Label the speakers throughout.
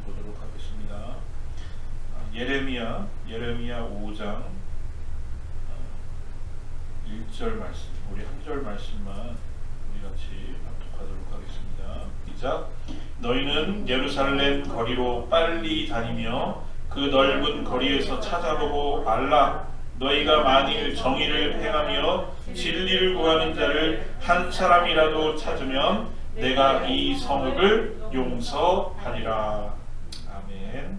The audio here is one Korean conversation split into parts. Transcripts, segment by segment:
Speaker 1: 보도록 하겠습니다. 예레미야 5장 1절 말씀, 우리 한 절 말씀만 우리 같이 합독하도록 하겠습니다. 시작. 너희는 예루살렘 거리로 빨리 다니며 그 넓은 거리에서 찾아보고 알라. 너희가 만일 정의를 행하며 진리를 구하는 자를 한 사람이라도 찾으면 내가 이 성읍을 용서하리라. 아멘.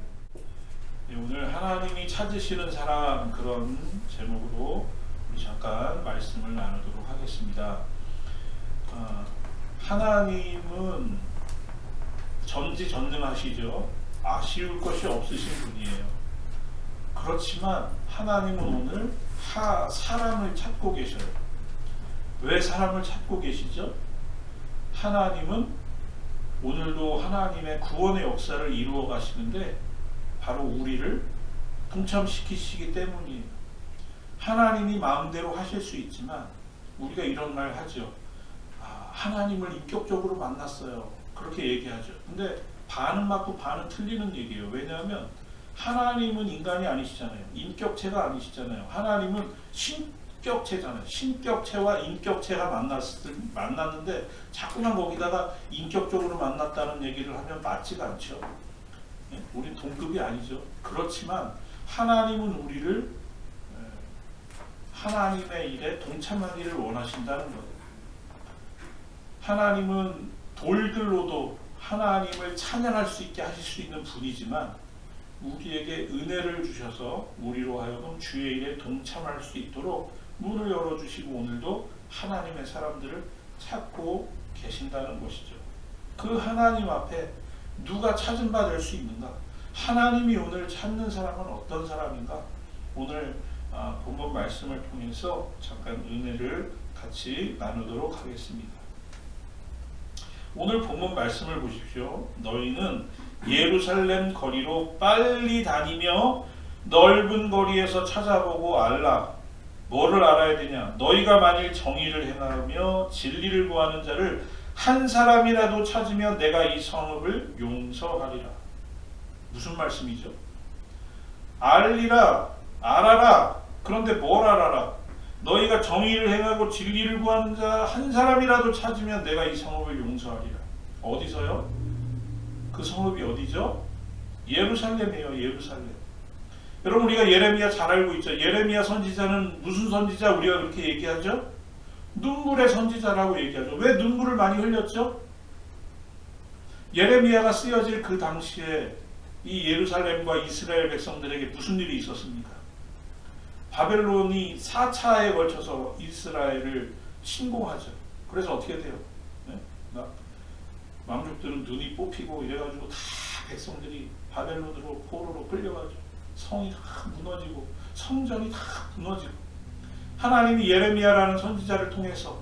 Speaker 1: 오늘 하나님이 찾으시는 사람, 그런 제목으로 우리 잠깐 말씀을 나누도록 하겠습니다. 하나님은 전지전능하시죠. 아쉬울 것이 없으신 분이에요. 그렇지만 하나님은 오늘 사람을 찾고 계셔요. 왜 사람을 찾고 계시죠? 하나님은 오늘도 하나님의 구원의 역사를 이루어 가시는데 바로 우리를 동참시키시기 때문이에요. 하나님이 마음대로 하실 수 있지만 우리가 이런 말 하죠. 하나님을 인격적으로 만났어요. 그렇게 얘기하죠. 근데 반은 맞고 반은 틀리는 얘기예요. 왜냐하면 하나님은 인간이 아니시잖아요. 인격체가 아니시잖아요. 하나님은 신격체잖아요. 신격체와 인격체가 만났는데 자꾸만 거기다가 인격적으로 만났다는 얘기를 하면 맞지가 않죠. 우린 동급이 아니죠. 그렇지만 하나님은 우리를 하나님의 일에 동참하기를 원하신다는 거예요. 하나님은 돌들로도 하나님을 찬양할 수 있게 하실 수 있는 분이지만 우리에게 은혜를 주셔서 우리로 하여금 주의 일에 동참할 수 있도록 문을 열어주시고 오늘도 하나님의 사람들을 찾고 계신다는 것이죠. 그 하나님 앞에 누가 찾은 바 될 수 있는가? 하나님이 오늘 찾는 사람은 어떤 사람인가? 오늘 본문 말씀을 통해서 잠깐 은혜를 같이 나누도록 하겠습니다. 오늘 본문 말씀을 보십시오. 너희는 예루살렘 거리로 빨리 다니며 넓은 거리에서 찾아보고 알라. 뭐를 알아야 되냐? 너희가 만일 정의를 행하며 진리를 구하는 자를 한 사람이라도 찾으면 내가 이 성읍을 용서하리라. 무슨 말씀이죠? 알리라, 알아라. 그런데 뭘 알아라? 너희가 정의를 행하고 진리를 구하는 자 한 사람이라도 찾으면 내가 이 성읍을 용서하리라. 어디서요? 그 성읍이 어디죠? 예루살렘이에요. 예루살렘. 여러분, 우리가 예레미야 잘 알고 있죠. 예레미야 선지자는 무슨 선지자? 우리가 그렇게 얘기하죠? 눈물의 선지자라고 얘기하죠. 왜 눈물을 많이 흘렸죠? 예레미야가 쓰여질 그 당시에 이 예루살렘과 이스라엘 백성들에게 무슨 일이 있었습니까? 바벨론이 4차에 걸쳐서 이스라엘을 침공하죠. 그래서 어떻게 돼요? 왕족들은 눈이 뽑히고 이래가지고 다 백성들이 바벨론으로 포로로 끌려가죠. 성이 다 무너지고 성전이 다 무너지고 하나님이 예레미야라는 선지자를 통해서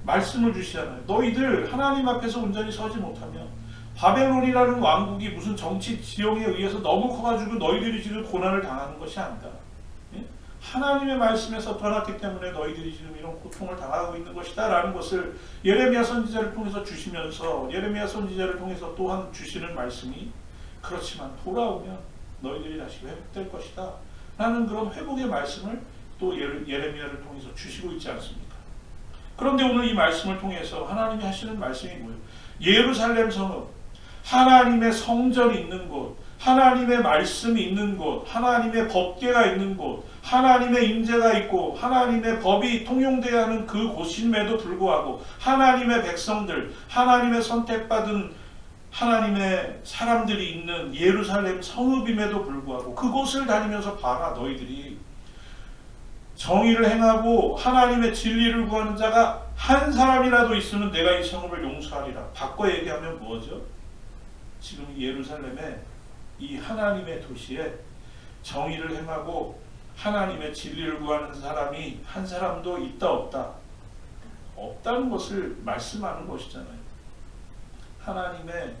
Speaker 1: 말씀을 주시잖아요. 너희들 하나님 앞에서 온전히 서지 못하면 바벨론이라는 왕국이 무슨 정치 지형에 의해서 너무 커가지고 너희들이 지금 고난을 당하는 것이 아니다. 하나님의 말씀에서 떠났기 때문에 너희들이 지금 이런 고통을 당하고 있는 것이다 라는 것을 예레미야 선지자를 통해서 주시면서 예레미야 선지자를 통해서 또한 주시는 말씀이 그렇지만 돌아오면 너희들이 다시 회복될 것이다 라는 그런 회복의 말씀을 또 예레미야를 통해서 주시고 있지 않습니까? 그런데 오늘 이 말씀을 통해서 하나님이 하시는 말씀이 뭐예요? 예루살렘 성읍, 하나님의 성전이 있는 곳, 하나님의 말씀이 있는 곳, 하나님의 법궤가 있는 곳, 하나님의 임재가 있고 하나님의 법이 통용되어야 하는 그 곳임에도 불구하고 하나님의 백성들, 하나님의 선택받은 하나님의 사람들이 있는 예루살렘 성읍임에도 불구하고 그곳을 다니면서 봐라. 너희들이 정의를 행하고 하나님의 진리를 구하는 자가 한 사람이라도 있으면 내가 이 성읍을 용서하리라. 바꿔 얘기하면 뭐죠? 지금 예루살렘에 이 하나님의 도시에 정의를 행하고 하나님의 진리를 구하는 사람이 한 사람도 있다 없다? 없다는 것을 말씀하는 것이잖아요. 하나님의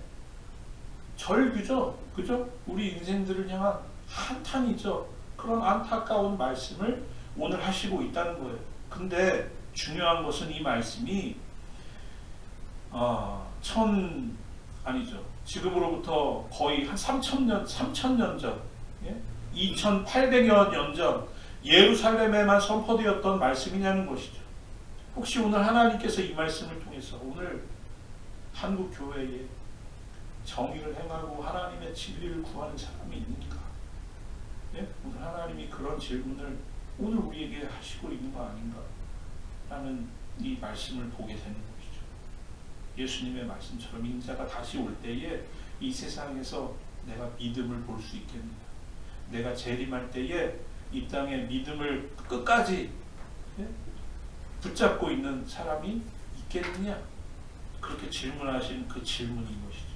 Speaker 1: 절규죠. 그죠? 우리 인생들을 향한 한탄이죠. 그런 안타까운 말씀을 오늘 하시고 있다는 거예요. 근데 중요한 것은 이 말씀이 아니죠. 지금으로부터 거의 한 3,000년 전, 예? 2,800여 년 전 예루살렘에만 선포되었던 말씀이냐는 것이죠. 혹시 오늘 하나님께서 이 말씀을 통해서 오늘 한국 교회에 정의를 행하고 하나님의 진리를 구하는 사람이 있는가? 예? 오늘 하나님이 그런 질문을 오늘 우리에게 하시고 있는 거 아닌가? 라는 이 말씀을 보게 되는 것이죠. 예수님의 말씀처럼 인자가 다시 올 때에 이 세상에서 내가 믿음을 볼 수 있겠느냐? 내가 재림할 때에 이 땅에 믿음을 끝까지 붙잡고 있는 사람이 있겠느냐? 그렇게 질문하신 그 질문인 것이죠.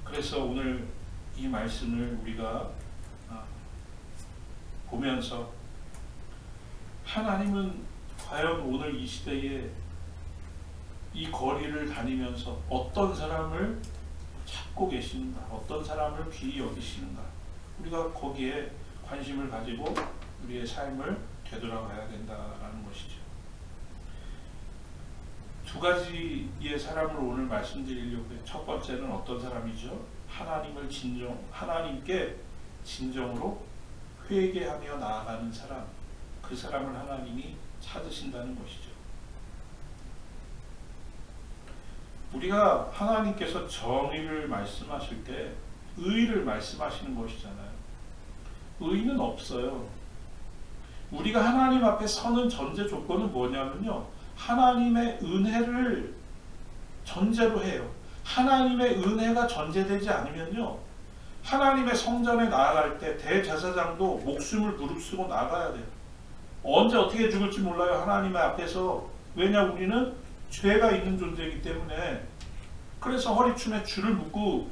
Speaker 1: 그래서 오늘 이 말씀을 우리가 보면서 하나님은 과연 오늘 이 시대에 이 거리를 다니면서 어떤 사람을 찾고 계시는가, 어떤 사람을 귀히 여기시는가, 우리가 거기에 관심을 가지고 우리의 삶을 되돌아가야 된다라는 것이죠. 두 가지의 사람을 오늘 말씀드리려고 해요. 첫 번째는 어떤 사람이죠? 하나님께 진정으로 회개하며 나아가는 사람, 그 사람을 하나님이 찾으신다는 것이죠. 우리가 하나님께서 정의를 말씀하실 때 의를 말씀하시는 것이잖아요. 의는 없어요. 우리가 하나님 앞에 서는 전제 조건은 뭐냐면요, 하나님의 은혜를 전제로 해요. 하나님의 은혜가 전제되지 않으면요, 하나님의 성전에 나아갈 때 대제사장도 목숨을 무릅쓰고 나가야 돼요. 언제 어떻게 죽을지 몰라요, 하나님의 앞에서. 왜냐, 우리는 죄가 있는 존재이기 때문에. 그래서 허리춤에 줄을 묶고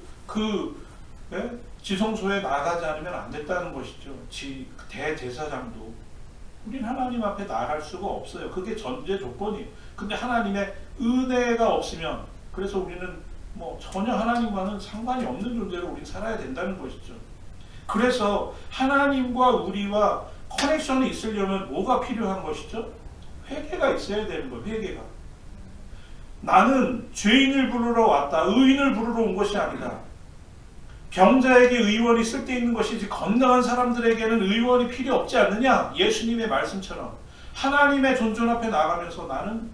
Speaker 1: 지성소에 나가지 않으면 안 됐다는 것이죠. 대제사장도. 우린 하나님 앞에 나갈 수가 없어요. 그게 전제 조건이에요. 근데 하나님의 은혜가 없으면, 그래서 우리는 전혀 하나님과는 상관이 없는 존재로 우린 살아야 된다는 것이죠. 그래서 하나님과 우리와 커넥션이 있으려면 뭐가 필요한 것이죠? 회개가 있어야 되는 거예요. 회개가. 나는 죄인을 부르러 왔다, 의인을 부르러 온 것이 아니다. 병자에게 의원이 쓸데있는 것이지 건강한 사람들에게는 의원이 필요 없지 않느냐? 예수님의 말씀처럼 하나님의 존존 앞에 나가면서 나는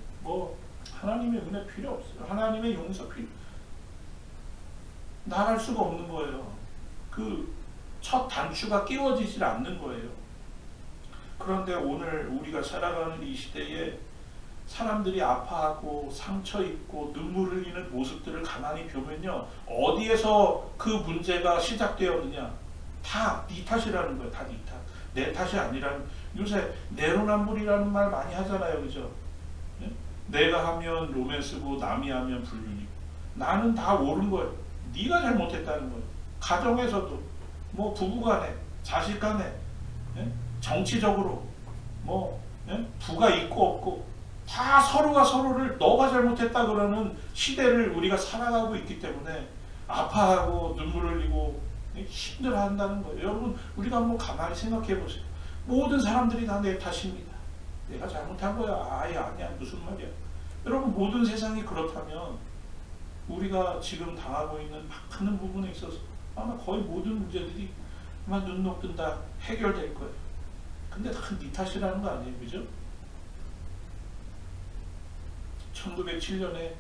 Speaker 1: 하나님의 은혜 필요 없어요. 하나님의 용서 나갈 수가 없는 거예요. 그 첫 단추가 끼워지질 않는 거예요. 그런데 오늘 우리가 살아가는 이 시대에 사람들이 아파하고 상처 입고 눈물 흘리는 모습들을 가만히 보면요, 어디에서 그 문제가 시작되었느냐? 다 네 탓이라는 거예요. 다 네 탓. 내 탓이 아니라는. 요새 내로남불이라는 말 많이 하잖아요, 그죠? 네? 내가 하면 로맨스고 남이 하면 불륜이고. 나는 다 옳은 거예요. 네가 잘못했다는 거예요. 가정에서도 부부간에, 자식간에, 정치적으로 부가 있고 없고 다 서로가 서로를 너가 잘못했다 그러는 시대를 우리가 살아가고 있기 때문에 아파하고 눈물 흘리고 힘들어한다는 거예요. 여러분, 우리가 한번 가만히 생각해 보세요. 모든 사람들이 다 내 탓입니다. 내가 잘못한 거야. 아니야. 무슨 말이야. 여러분, 모든 세상이 그렇다면 우리가 지금 당하고 있는 많은 부분에 있어서 아마 거의 모든 문제들이 아마 눈 녹든다 해결될 거예요. 근데 다 네 탓이라는 거 아니에요, 그죠? 1907년에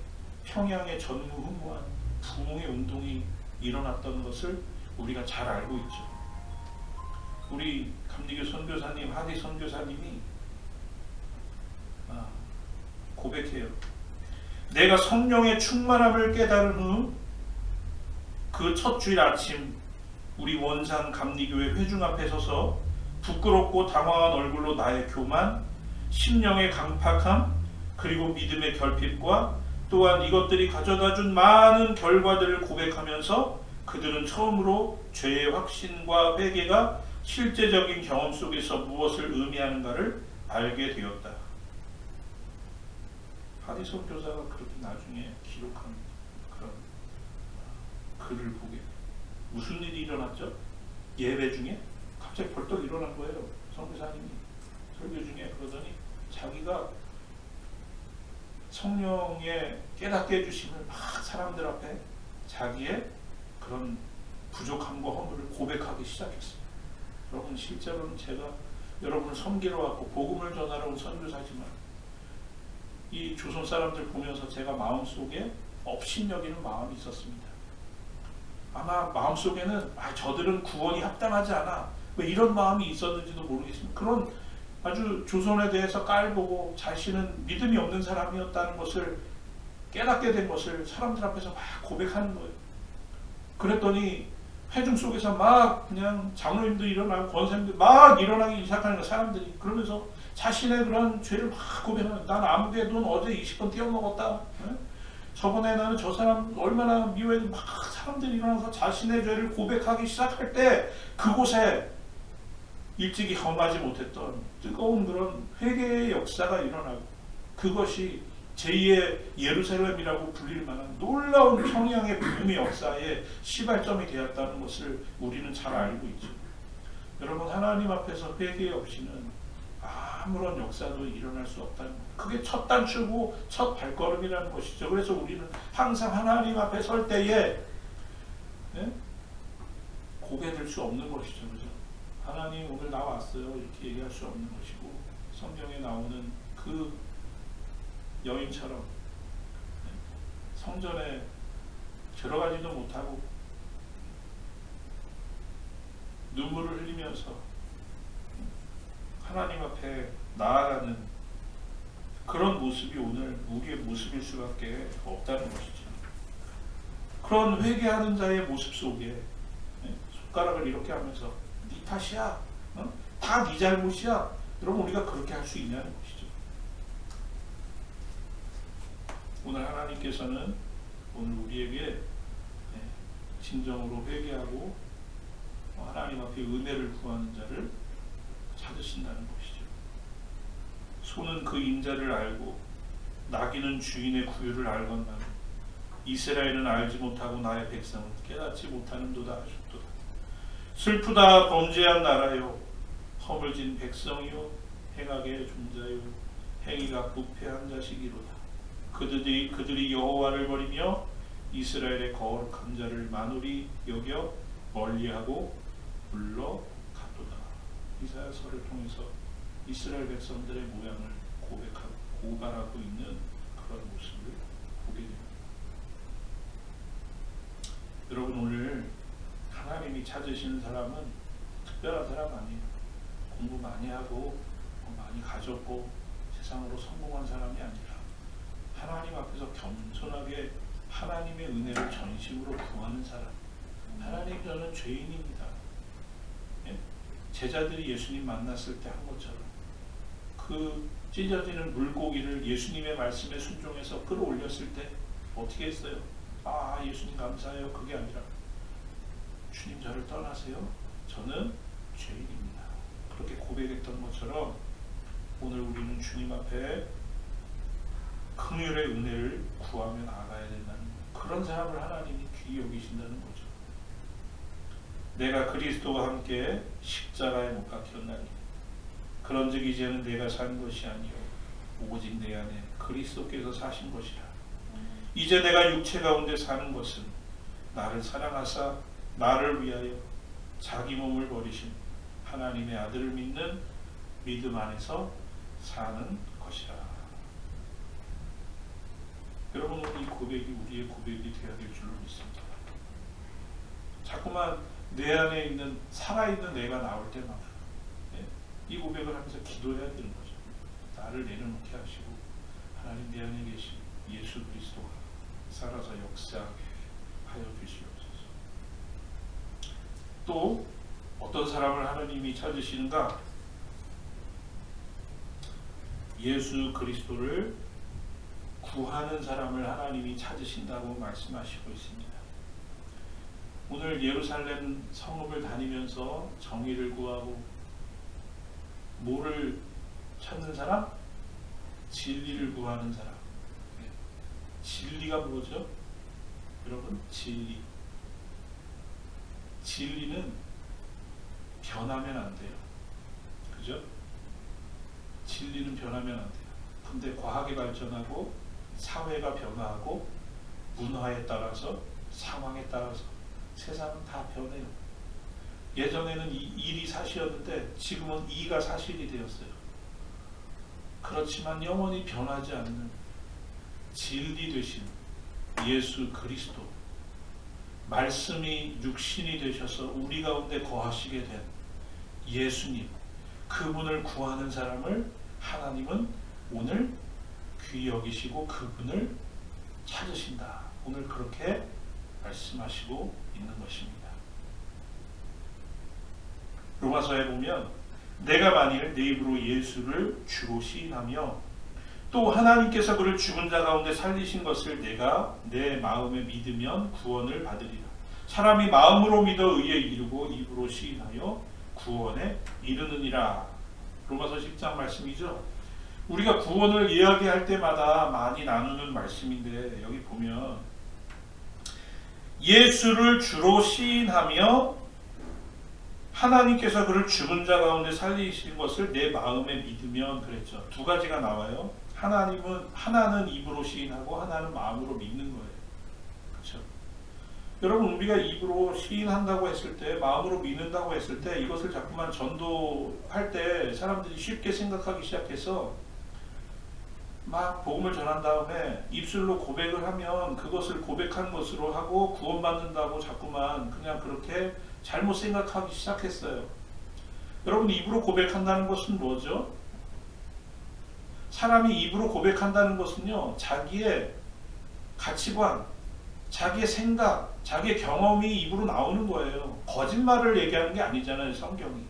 Speaker 1: 평양에 전무후무한 부흥의 운동이 일어났던 것을 우리가 잘 알고 있죠. 우리 감리교 선교사님, 하디 선교사님이 고백해요. 내가 성령의 충만함을 깨달은 후 그 첫 주일 아침 우리 원산 감리교회 회중 앞에 서서 부끄럽고 당황한 얼굴로 나의 교만, 심령의 강팍함, 그리고 믿음의 결핍과 또한 이것들이 가져다준 많은 결과들을 고백하면서 그들은 처음으로 죄의 확신과 회개가 실제적인 경험 속에서 무엇을 의미하는가를 알게 되었다. 하디 선교사가 그렇게 나중에 기록한 그런 글을 보게 돼요. 무슨 일이 일어났죠? 예배 중에 갑자기 벌떡 일어난 거예요. 선교사님이 설교 중에. 그러더니 자기가 성령의 깨닫게 해주심을 막 사람들 앞에 자기의 그런 부족함과 허물을 고백하기 시작했어요. 여러분, 실제로는 제가 여러분을 섬기러 왔고 복음을 전하러 온 선교사지만 이 조선 사람들 보면서 제가 마음속에 업신여기는 마음이 있었습니다. 아마 마음속에는 저들은 구원이 합당하지 않아, 왜 이런 마음이 있었는지도 모르겠습니다. 그런 아주 조선에 대해서 깔보고 자신은 믿음이 없는 사람이었다는 것을 깨닫게 된 것을 사람들 앞에서 막 고백하는 거예요. 그랬더니 회중 속에서 막 그냥 장로님도 일어나고 권사님도 막 일어나기 시작하는 거예요. 사람들이 그러면서 자신의 그런 죄를 막 고백하는, 난 아무개 돈 어제 20번 떼어먹었다, 저번에 나는 저 사람 얼마나 미워했는지, 막 사람들이 일어나서 자신의 죄를 고백하기 시작할 때 그곳에 일찍이 경험하지 못했던 뜨거운 그런 회개의 역사가 일어나고, 그것이 제2의 예루살렘이라고 불릴 만한 놀라운 평양의 부흥의 역사의 시발점이 되었다는 것을 우리는 잘 알고 있죠. 여러분, 하나님 앞에서 회개 없이는 아무런 역사도 일어날 수 없다는 것, 그게 첫 단추고 첫 발걸음이라는 것이죠. 그래서 우리는 항상 하나님 앞에 설 때에 고개 들 수 없는 것이죠. 그죠? 하나님, 오늘 나 왔어요, 이렇게 얘기할 수 없는 것이고, 성경에 나오는 그 여인처럼 성전에 들어가지도 못하고 눈물을 흘리면서 하나님 앞에 나아가는 그런 모습이 오늘 우리의 모습일 수밖에 없다는 것이죠. 그런 회개하는 자의 모습 속에 손가락을 이렇게 하면서 네 탓이야, 다 네 잘못이야, 여러분, 우리가 그렇게 할 수 있냐는 것이죠. 오늘 하나님께서는 오늘 우리에게 진정으로 회개하고 하나님 앞에 은혜를 구하는 자를 찾으신다는 것이죠. 소는 그 인자를 알고 나귀는 주인의 구유를 알건만 이스라엘은 알지 못하고 나의 백성은 깨닫지 못하는도다 하셨도다. 슬프다 범죄한 나라요, 허물진 백성이요, 행악의 종자요, 행위가 부패한 자식이로다. 그들이 여호와를 버리며 이스라엘의 거룩한 자를 만홀히 여겨 멀리하고 물러갔도다. 이사야서를 통해서 이스라엘 백성들의 모양을 고백하고 고발하고 있는 그런 모습을 보게 됩니다. 여러분, 오늘 하나님이 찾으시는 사람은 특별한 사람 아니에요. 공부 많이 하고 많이 가졌고 세상으로 성공한 사람이 아니라 하나님 앞에서 겸손하게 하나님의 은혜를 전심으로 구하는 사람. 하나님, 저는 죄인입니다. 제자들이 예수님 만났을 때 한 것처럼 그 찢어지는 물고기를 예수님의 말씀에 순종해서 끌어올렸을 때 어떻게 했어요? 예수님 감사해요. 그게 아니라 주님, 저를 떠나세요. 저는 죄인입니다. 그렇게 고백했던 것처럼 오늘 우리는 주님 앞에 긍휼의 은혜를 구하며 나아가야 된다는 그런 사람을 하나님이 귀히 여기신다는 거죠. 내가 그리스도와 함께 십자가에 못 박혔나니 그런즉 이제는 내가 산 것이 아니요 오직 내 안에 그리스도께서 사신 것이라. 이제 내가 육체 가운데 사는 것은 나를 사랑하사 나를 위하여 자기 몸을 버리신 하나님의 아들을 믿는 믿음 안에서 사는 것이라. 여러분, 이 고백이 우리의 고백이 되어야 될 줄로 믿습니다. 자꾸만 내 안에 있는 살아있는 내가 나올 때마다 이 고백을 하면서 기도해야 되는 거죠. 나를 내려놓게 하시고 하나님, 내 안에 계신 예수 그리스도가 살아서 역사하게 하여 주시옵소서. 또 어떤 사람을 하나님이 찾으시는가? 예수 그리스도를 구하는 사람을 하나님이 찾으신다고 말씀하시고 있습니다. 오늘 예루살렘 성읍을 다니면서 정의를 구하고 뭐를 찾는 사람? 진리를 구하는 사람. 진리가 뭐죠? 여러분, 진리. 진리는 변하면 안 돼요. 그죠? 진리는 변하면 안 돼요. 근데 과학이 발전하고 사회가 변화하고 문화에 따라서 상황에 따라서 세상은 다 변해요. 예전에는 일이 사실이었는데 지금은 이가 사실이 되었어요. 그렇지만 영원히 변하지 않는 진리 되신 예수 그리스도, 말씀이 육신이 되셔서 우리 가운데 거하시게 된 예수님, 그분을 구하는 사람을 하나님은 오늘 귀히 여기시고 그분을 찾으신다. 오늘 그렇게 말씀하시고 있는 것입니다. 로마서에 보면 내가 만일 내 입으로 예수를 주로 시인하며 또 하나님께서 그를 죽은 자 가운데 살리신 것을 내가 내 마음에 믿으면 구원을 받으리라. 사람이 마음으로 믿어 의에 이르고 입으로 시인하여 구원에 이르느니라. 로마서 10장 말씀이죠. 우리가 구원을 이야기할 때마다 많이 나누는 말씀인데 여기 보면 예수를 주로 시인하며 하나님께서 그를 죽은 자 가운데 살리신 것을 내 마음에 믿으면 그랬죠. 두 가지가 나와요. 하나는 입으로 시인하고 하나는 마음으로 믿는 거예요. 그렇죠? 여러분, 우리가 입으로 시인한다고 했을 때, 마음으로 믿는다고 했을 때 이것을 자꾸만 전도할 때 사람들이 쉽게 생각하기 시작해서 막 복음을 전한 다음에 입술로 고백을 하면 그것을 고백한 것으로 하고 구원받는다고 자꾸만 그냥 그렇게 잘못 생각하기 시작했어요. 여러분, 입으로 고백한다는 것은 뭐죠? 사람이 입으로 고백한다는 것은요, 자기의 가치관, 자기의 생각, 자기의 경험이 입으로 나오는 거예요. 거짓말을 얘기하는 게 아니잖아요, 성경이.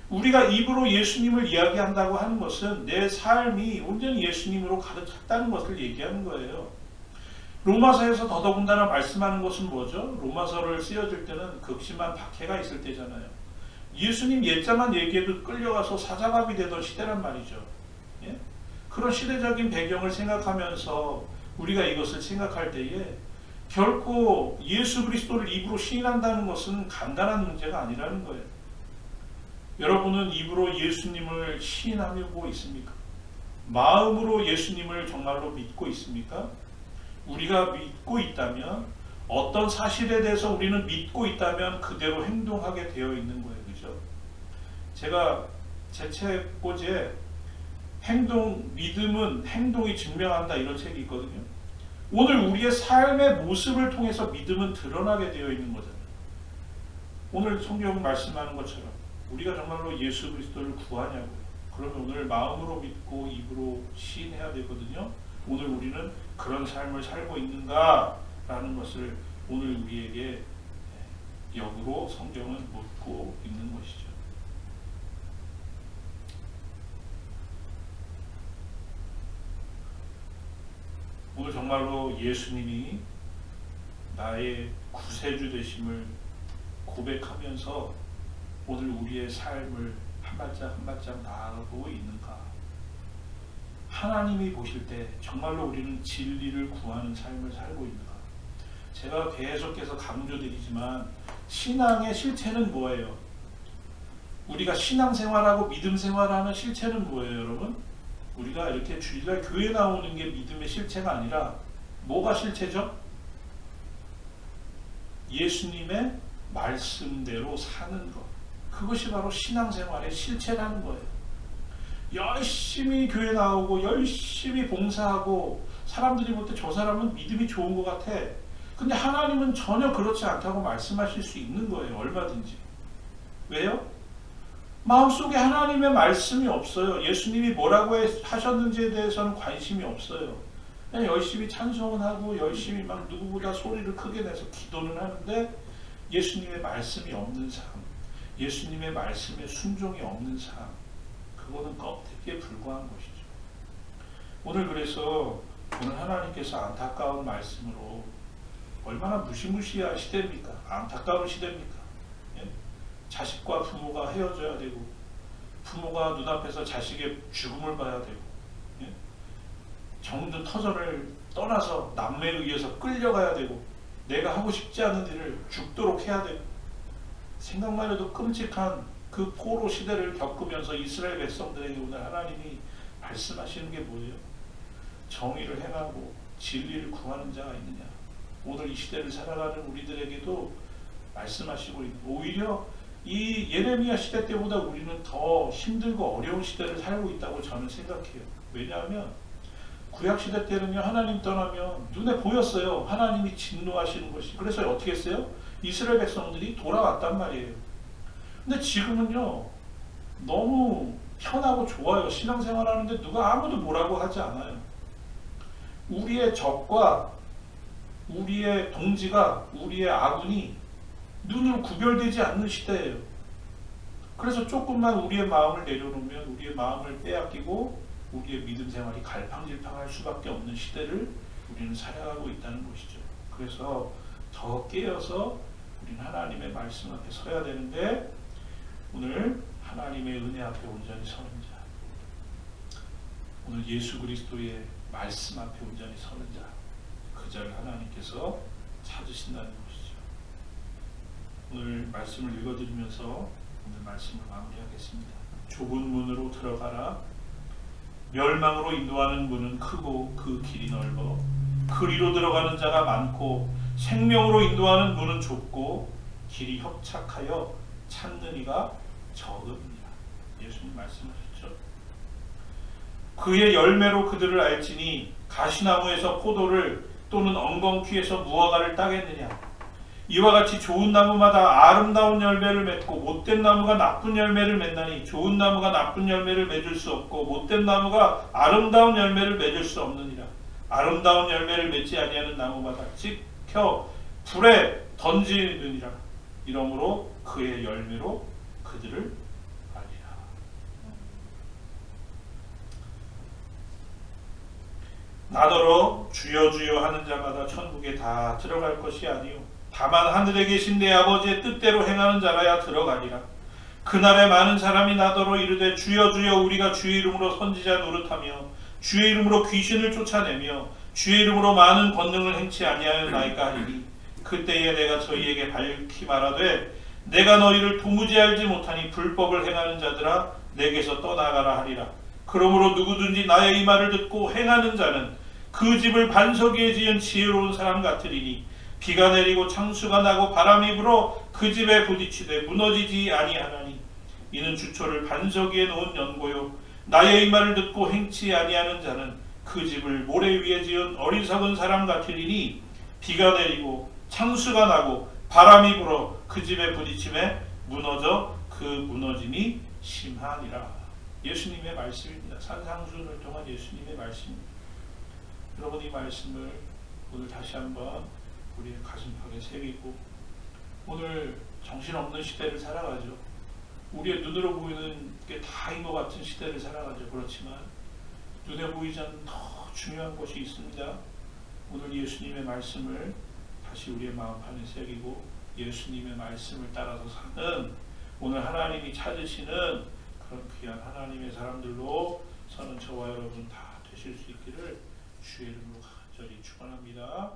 Speaker 1: 우리가 입으로 예수님을 이야기한다고 하는 것은 내 삶이 온전히 예수님으로 가득 찼다는 것을 얘기하는 거예요. 로마서에서 더더군다나 말씀하는 것은 뭐죠? 로마서를 쓰여질 때는 극심한 박해가 있을 때잖아요. 예수님 옛자만 얘기해도 끌려가서 사자갑이 되던 시대란 말이죠. 예? 그런 시대적인 배경을 생각하면서 우리가 이것을 생각할 때에 결코 예수 그리스도를 입으로 시인한다는 것은 간단한 문제가 아니라는 거예요. 여러분은 입으로 예수님을 시인하고 있습니까? 마음으로 예수님을 정말로 믿고 있습니까? 우리가 믿고 있다면, 어떤 사실에 대해서 우리는 믿고 있다면 그대로 행동하게 되어 있는 거예요. 그죠? 제가 제 책 꼬지에 믿음은 행동이 증명한다, 이런 책이 있거든요. 오늘 우리의 삶의 모습을 통해서 믿음은 드러나게 되어 있는 거잖아요. 오늘 성경 말씀하는 것처럼 우리가 정말로 예수 그리스도를 구하냐고요. 그러면 오늘 마음으로 믿고 입으로 시인해야 되거든요. 오늘 우리는 그런 삶을 살고 있는가라는 것을 오늘 우리에게 역으로 성경은 묻고 있는 것이죠. 오늘 정말로 예수님이 나의 구세주 되심을 고백하면서 오늘 우리의 삶을 한 발짝 한 발짝 나아가고 있는가? 하나님이 보실 때 정말로 우리는 진리를 구하는 삶을 살고 있는가? 제가 계속해서 강조드리지만 신앙의 실체는 뭐예요? 우리가 신앙생활하고 믿음생활하는 실체는 뭐예요, 여러분? 우리가 이렇게 주일날 교회 나오는 게 믿음의 실체가 아니라 뭐가 실체죠? 예수님의 말씀대로 사는 것. 그것이 바로 신앙생활의 실체라는 거예요. 열심히 교회 나오고 열심히 봉사하고 사람들이 볼 때 저 사람은 믿음이 좋은 것 같아. 근데 하나님은 전혀 그렇지 않다고 말씀하실 수 있는 거예요. 얼마든지. 왜요? 마음속에 하나님의 말씀이 없어요. 예수님이 뭐라고 하셨는지에 대해서는 관심이 없어요. 그냥 열심히 찬송은 하고 열심히 막 누구보다 소리를 크게 내서 기도는 하는데 예수님의 말씀이 없는 삶, 예수님의 말씀에 순종이 없는 삶, 그거는 껍데기에 불과한 것이죠. 오늘 그래서 오늘 하나님께서 안타까운 말씀으로, 얼마나 무시무시한 시대입니까? 안타까운 시대입니까? 예? 자식과 부모가 헤어져야 되고, 부모가 눈앞에서 자식의 죽음을 봐야 되고, 예? 정든 터전을 떠나서 남매에 의해서 끌려가야 되고, 내가 하고 싶지 않은 일을 죽도록 해야 되고, 생각만 해도 끔찍한 그 포로 시대를 겪으면서 이스라엘 백성들에게 오늘 하나님이 말씀하시는 게 뭐예요? 정의를 행하고 진리를 구하는 자가 있느냐. 오늘 이 시대를 살아가는 우리들에게도 말씀하시고 있는, 오히려 이 예레미야 시대 때보다 우리는 더 힘들고 어려운 시대를 살고 있다고 저는 생각해요. 왜냐하면 구약 시대 때는요, 하나님 떠나면 눈에 보였어요. 하나님이 진노하시는 것이. 그래서 어떻게 했어요? 이스라엘 백성들이 돌아왔단 말이에요. 근데 지금은요, 너무 편하고 좋아요. 신앙생활 하는데 누가 아무도 뭐라고 하지 않아요. 우리의 적과 우리의 동지가, 우리의 아군이 눈으로 구별되지 않는 시대예요. 그래서 조금만 우리의 마음을 내려놓으면 우리의 마음을 빼앗기고 우리의 믿음 생활이 갈팡질팡할 수밖에 없는 시대를 우리는 살아가고 있다는 것이죠. 그래서 더 깨어서 우리는 하나님의 말씀 앞에 서야 되는데, 오늘 하나님의 은혜 앞에 온전히 서는 자, 오늘 예수 그리스도의 말씀 앞에 온전히 서는 자, 그 자를 하나님께서 찾으신다는 것이죠. 오늘 말씀을 읽어드리면서 오늘 말씀을 마무리하겠습니다. 좁은 문으로 들어가라. 멸망으로 인도하는 문은 크고 그 길이 넓어 그리로 들어가는 자가 많고, 생명으로 인도하는 문은 좁고 길이 협착하여 찾는 이가 적음이라. 예수님 말씀하셨죠. 그의 열매로 그들을 알지니 가시나무에서 포도를 또는 엉겅퀴에서 무화과를 따겠느냐. 이와 같이 좋은 나무마다 아름다운 열매를 맺고 못된 나무가 나쁜 열매를 맺나니, 좋은 나무가 나쁜 열매를 맺을 수 없고 못된 나무가 아름다운 열매를 맺을 수 없느니라. 아름다운 열매를 맺지 아니하는 나무마다 찍혀 불에 던지느니라. 이러므로 그의 열매로 그들을 알리라. 나더러 주여 주여 하는 자마다 천국에 다 들어갈 것이 아니요 다만 하늘에 계신 내 아버지의 뜻대로 행하는 자라야 들어가리라. 그날에 많은 사람이 나더러 이르되 주여 주여 우리가 주의 이름으로 선지자 노릇하며 주의 이름으로 귀신을 쫓아내며 주의 이름으로 많은 권능을 행치 아니하였나이까 하리니, 그때에 내가 저희에게 밝히 말하되 내가 너희를 도무지 알지 못하니 불법을 행하는 자들아 내게서 떠나가라 하리라. 그러므로 누구든지 나의 이 말을 듣고 행하는 자는 그 집을 반석 위에 지은 지혜로운 사람 같으리니, 비가 내리고 창수가 나고 바람이 불어 그 집에 부딪히되 무너지지 아니하나니, 이는 주초를 반석 위에 놓은 연고요 나의 이 말을 듣고 행치 아니하는 자는 그 집을 모래 위에 지은 어리석은 사람 같으리니, 비가 내리고 창수가 나고 바람이 불어 그 집에 부딪힘에 무너져 그 무너짐이 심하니라. 예수님의 말씀입니다. 산상수훈을 통한 예수님의 말씀입니다. 여러분, 이 말씀을 오늘 다시 한번 우리의 가슴팍에 새기고, 오늘 정신없는 시대를 살아가죠. 우리의 눈으로 보이는 게 다인 것 같은 시대를 살아가죠. 그렇지만 눈에 보이지 않는 더 중요한 것이 있습니다. 오늘 예수님의 말씀을 다시 우리의 마음판에 새기고 예수님의 말씀을 따라서 사는, 오늘 하나님이 찾으시는 그런 귀한 하나님의 사람들로 서는 저와 여러분 다 되실 수 있기를 주의 이름으로 간절히 축원합니다.